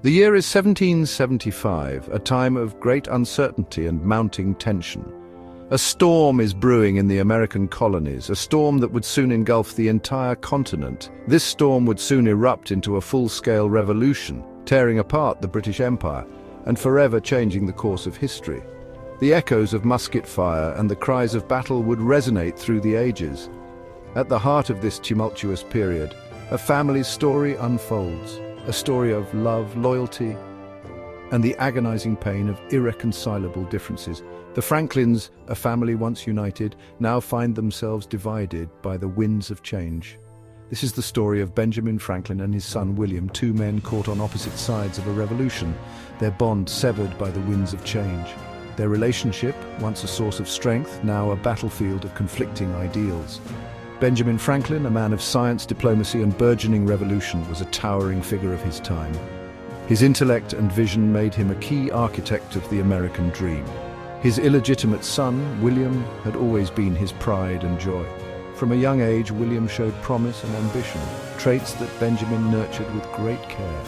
The year is 1775, a time of great uncertainty and mounting tension. A storm is brewing in the American colonies, a storm that would soon engulf the entire continent. This storm would soon erupt into a full-scale revolution, tearing apart the British Empire and forever changing the course of history. The echoes of musket fire and the cries of battle would resonate through the ages. At the heart of this tumultuous period, a family's story unfolds, a story of love, loyalty, and the agonizing pain of irreconcilable differences. The Franklins, a family once united, now find themselves divided by the winds of change. This is the story of Benjamin Franklin and his son William, two men caught on opposite sides of a revolution, their bond severed by the winds of change. Their relationship, once a source of strength, now a battlefield of conflicting ideals. Benjamin Franklin, a man of science, diplomacy, and burgeoning revolution, was a towering figure of his time. His intellect and vision made him a key architect of the American dream. His illegitimate son, William, had always been his pride and joy. From a young age, William showed promise and ambition, traits that Benjamin nurtured with great care.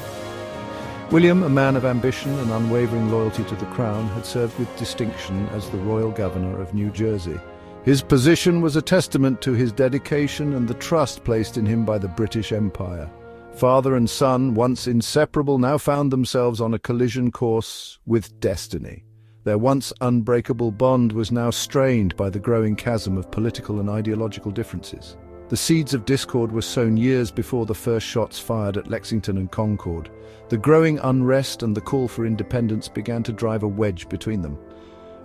William, a man of ambition and unwavering loyalty to the crown, had served with distinction as the royal governor of New Jersey. His position was a testament to his dedication and the trust placed in him by the British Empire. Father and son, once inseparable, now found themselves on a collision course with destiny. Their once unbreakable bond was now strained by the growing chasm of political and ideological differences. The seeds of discord were sown years before the first shots fired at Lexington and Concord. The growing unrest and the call for independence began to drive a wedge between them.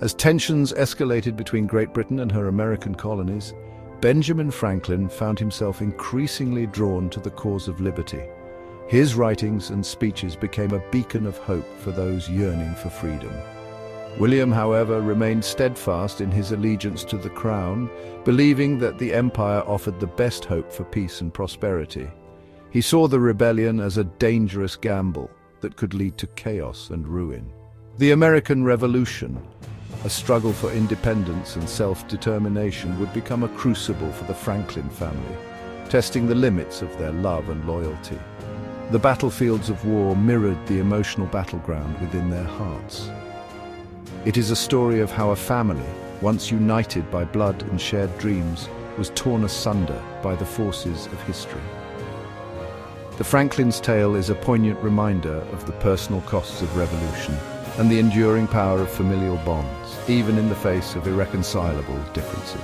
As tensions escalated between Great Britain and her American colonies, Benjamin Franklin found himself increasingly drawn to the cause of liberty. His writings and speeches became a beacon of hope for those yearning for freedom. William, however, remained steadfast in his allegiance to the crown, believing that the empire offered the best hope for peace and prosperity. He saw the rebellion as a dangerous gamble that could lead to chaos and ruin. The American Revolution, a struggle for independence and self-determination, would become a crucible for the Franklin family, testing the limits of their love and loyalty. The battlefields of war mirrored the emotional battleground within their hearts. It is a story of how a family, once united by blood and shared dreams, was torn asunder by the forces of history. The Franklin's tale is a poignant reminder of the personal costs of revolution and the enduring power of familial bonds, even in the face of irreconcilable differences.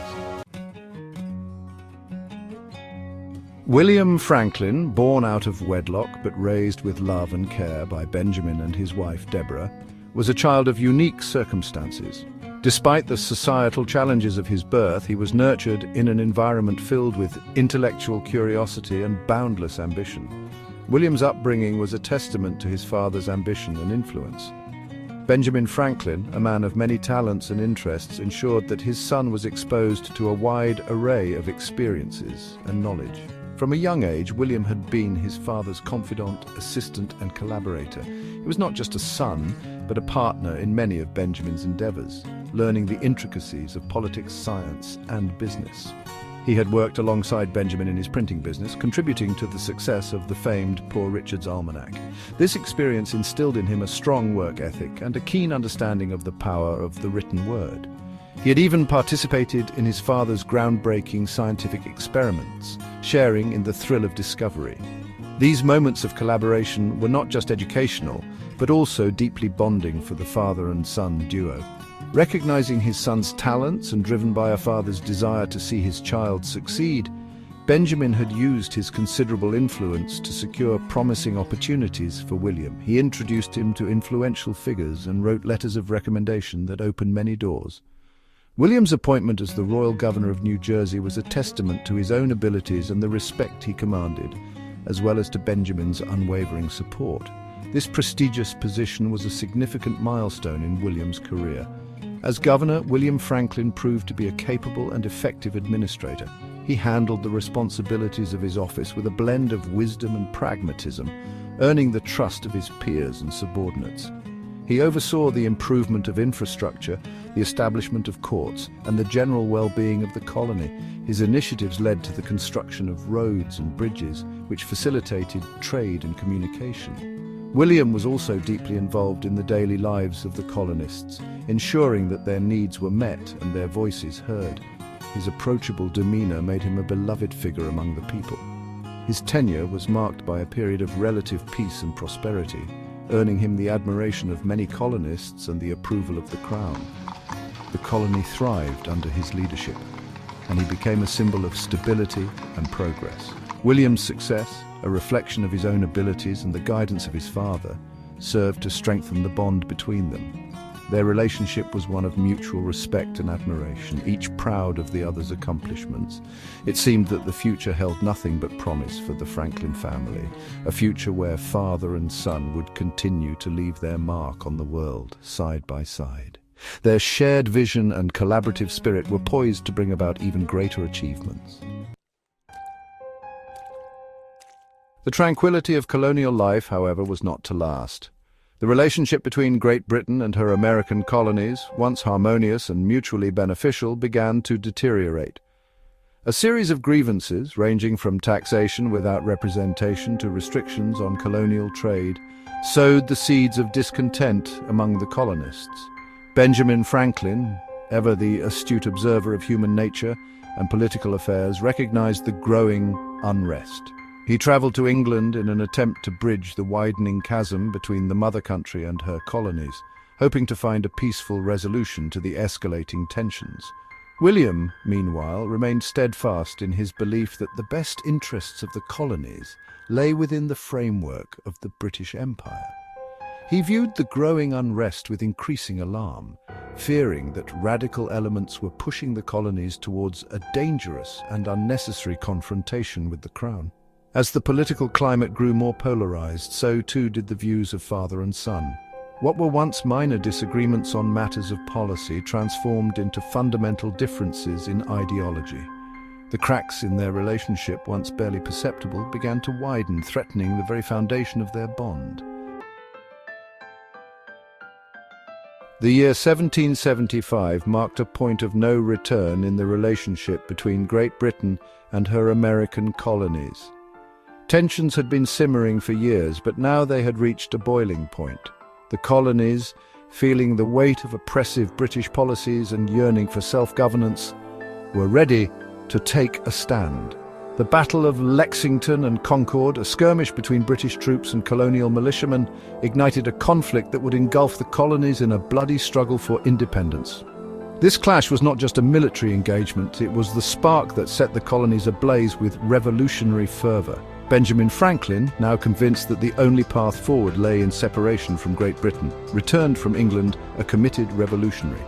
William Franklin, born out of wedlock but raised with love and care by Benjamin and his wife Deborah, was a child of unique circumstances. Despite the societal challenges of his birth, he was nurtured in an environment filled with intellectual curiosity and boundless ambition. William's upbringing was a testament to his father's ambition and influence. Benjamin Franklin, a man of many talents and interests, ensured that his son was exposed to a wide array of experiences and knowledge. From a young age, William had been his father's confidant, assistant, and collaborator. He was not just a son, but a partner in many of Benjamin's endeavors, learning the intricacies of politics, science, and business. He had worked alongside Benjamin in his printing business, contributing to the success of the famed Poor Richard's Almanac. This experience instilled in him a strong work ethic and a keen understanding of the power of the written word. He had even participated in his father's groundbreaking scientific experiments, sharing in the thrill of discovery. These moments of collaboration were not just educational, but also deeply bonding for the father and son duo. Recognizing his son's talents and driven by a father's desire to see his child succeed, Benjamin had used his considerable influence to secure promising opportunities for William. He introduced him to influential figures and wrote letters of recommendation that opened many doors. William's appointment as the royal governor of New Jersey was a testament to his own abilities and the respect he commanded, as well as to Benjamin's unwavering support. This prestigious position was a significant milestone in William's career. As governor, William Franklin proved to be a capable and effective administrator. He handled the responsibilities of his office with a blend of wisdom and pragmatism, earning the trust of his peers and subordinates. He oversaw the improvement of infrastructure, the establishment of courts, and the general well-being of the colony. His initiatives led to the construction of roads and bridges, which facilitated trade and communication. William was also deeply involved in the daily lives of the colonists, ensuring that their needs were met and their voices heard. His approachable demeanor made him a beloved figure among the people. His tenure was marked by a period of relative peace and prosperity, earning him the admiration of many colonists and the approval of the crown. The colony thrived under his leadership, and he became a symbol of stability and progress. William's success, a reflection of his own abilities and the guidance of his father, served to strengthen the bond between them. Their relationship was one of mutual respect and admiration, each proud of the other's accomplishments. It seemed that the future held nothing but promise for the Franklin family, a future where father and son would continue to leave their mark on the world, side by side. Their shared vision and collaborative spirit were poised to bring about even greater achievements. The tranquility of colonial life, however, was not to last. The relationship between Great Britain and her American colonies, once harmonious and mutually beneficial, began to deteriorate. A series of grievances, ranging from taxation without representation to restrictions on colonial trade, sowed the seeds of discontent among the colonists. Benjamin Franklin, ever the astute observer of human nature and political affairs, recognized the growing unrest. He traveled to England in an attempt to bridge the widening chasm between the mother country and her colonies, hoping to find a peaceful resolution to the escalating tensions. William, meanwhile, remained steadfast in his belief that the best interests of the colonies lay within the framework of the British Empire. He viewed the growing unrest with increasing alarm, fearing that radical elements were pushing the colonies towards a dangerous and unnecessary confrontation with the Crown. As the political climate grew more polarized, so too did the views of father and son. What were once minor disagreements on matters of policy transformed into fundamental differences in ideology. The cracks in their relationship, once barely perceptible, began to widen, threatening the very foundation of their bond. The year 1775 marked a point of no return in the relationship between Great Britain and her American colonies. Tensions had been simmering for years, but now they had reached a boiling point. The colonies, feeling the weight of oppressive British policies and yearning for self-governance, were ready to take a stand. The Battle of Lexington and Concord, a skirmish between British troops and colonial militiamen, ignited a conflict that would engulf the colonies in a bloody struggle for independence. This clash was not just a military engagement, it was the spark that set the colonies ablaze with revolutionary fervor. Benjamin Franklin, now convinced that the only path forward lay in separation from Great Britain, returned from England a committed revolutionary.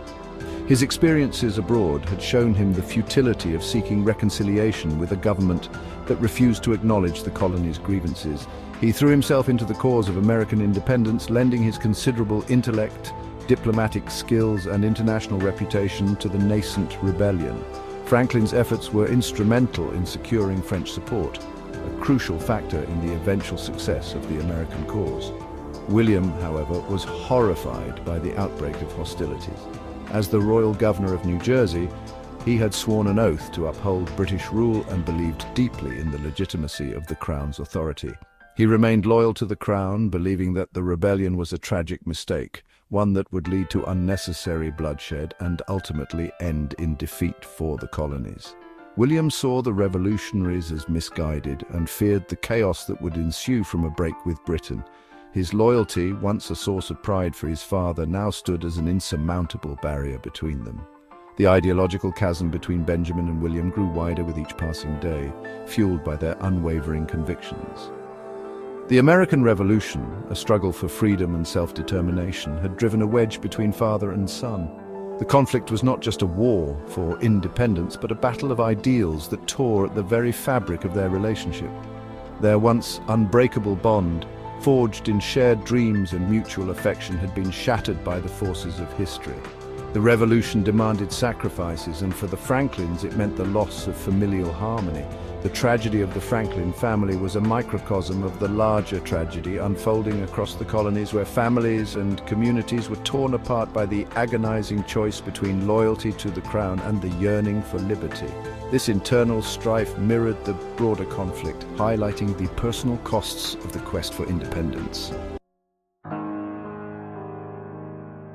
His experiences abroad had shown him the futility of seeking reconciliation with a government that refused to acknowledge the colony's grievances. He threw himself into the cause of American independence, lending his considerable intellect, diplomatic skills, and international reputation to the nascent rebellion. Franklin's efforts were instrumental in securing French support, a crucial factor in the eventual success of the American cause. William, however, was horrified by the outbreak of hostilities. As the royal governor of New Jersey, he had sworn an oath to uphold British rule and believed deeply in the legitimacy of the Crown's authority. He remained loyal to the Crown, believing that the rebellion was a tragic mistake, one that would lead to unnecessary bloodshed and ultimately end in defeat for the colonies. William saw the revolutionaries as misguided and feared the chaos that would ensue from a break with Britain. His loyalty, once a source of pride for his father, now stood as an insurmountable barrier between them. The ideological chasm between Benjamin and William grew wider with each passing day, fueled by their unwavering convictions. The American Revolution, a struggle for freedom and self-determination, had driven a wedge between father and son. The conflict was not just a war for independence, but a battle of ideals that tore at the very fabric of their relationship. Their once unbreakable bond, forged in shared dreams and mutual affection, had been shattered by the forces of history. The revolution demanded sacrifices, and for the Franklins it meant the loss of familial harmony. The tragedy of the Franklin family was a microcosm of the larger tragedy unfolding across the colonies, where families and communities were torn apart by the agonizing choice between loyalty to the Crown and the yearning for liberty. This internal strife mirrored the broader conflict, highlighting the personal costs of the quest for independence.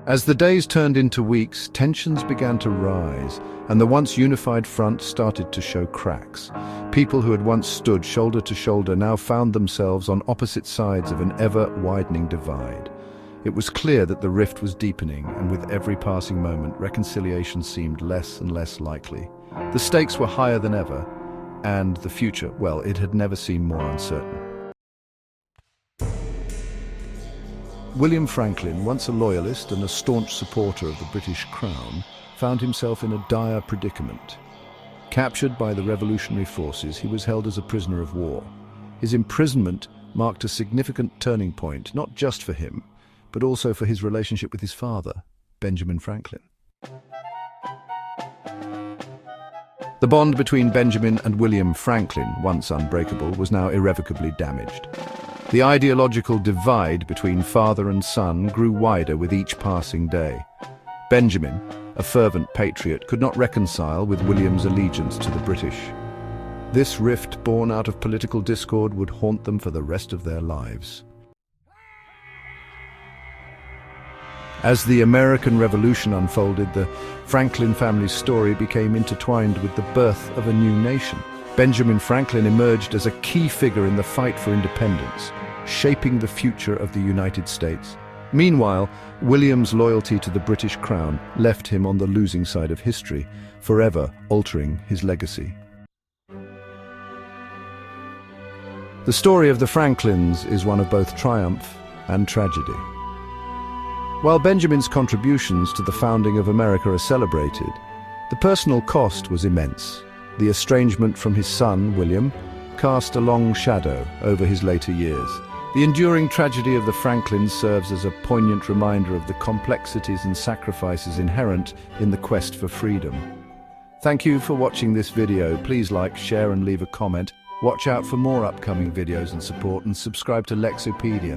As the days turned into weeks, tensions began to rise, and the once unified front started to show cracks. People who had once stood shoulder to shoulder now found themselves on opposite sides of an ever-widening divide. It was clear that the rift was deepening, and with every passing moment, reconciliation seemed less and less likely. The stakes were higher than ever, and the future, well, it had never seemed more uncertain. William Franklin, once a loyalist and a staunch supporter of the British Crown, found himself in a dire predicament. Captured by the revolutionary forces, he was held as a prisoner of war. His imprisonment marked a significant turning point, not just for him, but also for his relationship with his father, Benjamin Franklin. The bond between Benjamin and William Franklin, once unbreakable, was now irrevocably damaged. The ideological divide between father and son grew wider with each passing day. Benjamin, a fervent patriot, could not reconcile with William's allegiance to the British. This rift, born out of political discord, would haunt them for the rest of their lives. As the American Revolution unfolded, the Franklin family's story became intertwined with the birth of a new nation. Benjamin Franklin emerged as a key figure in the fight for independence, shaping the future of the United States. Meanwhile, William's loyalty to the British Crown left him on the losing side of history, forever altering his legacy. The story of the Franklins is one of both triumph and tragedy. While Benjamin's contributions to the founding of America are celebrated, the personal cost was immense. The estrangement from his son, William, cast a long shadow over his later years. The enduring tragedy of the Franklins serves as a poignant reminder of the complexities and sacrifices inherent in the quest for freedom. Thank you for watching this video. Please like, share and leave a comment. Watch out for more upcoming videos and support, and subscribe to Lexopedia.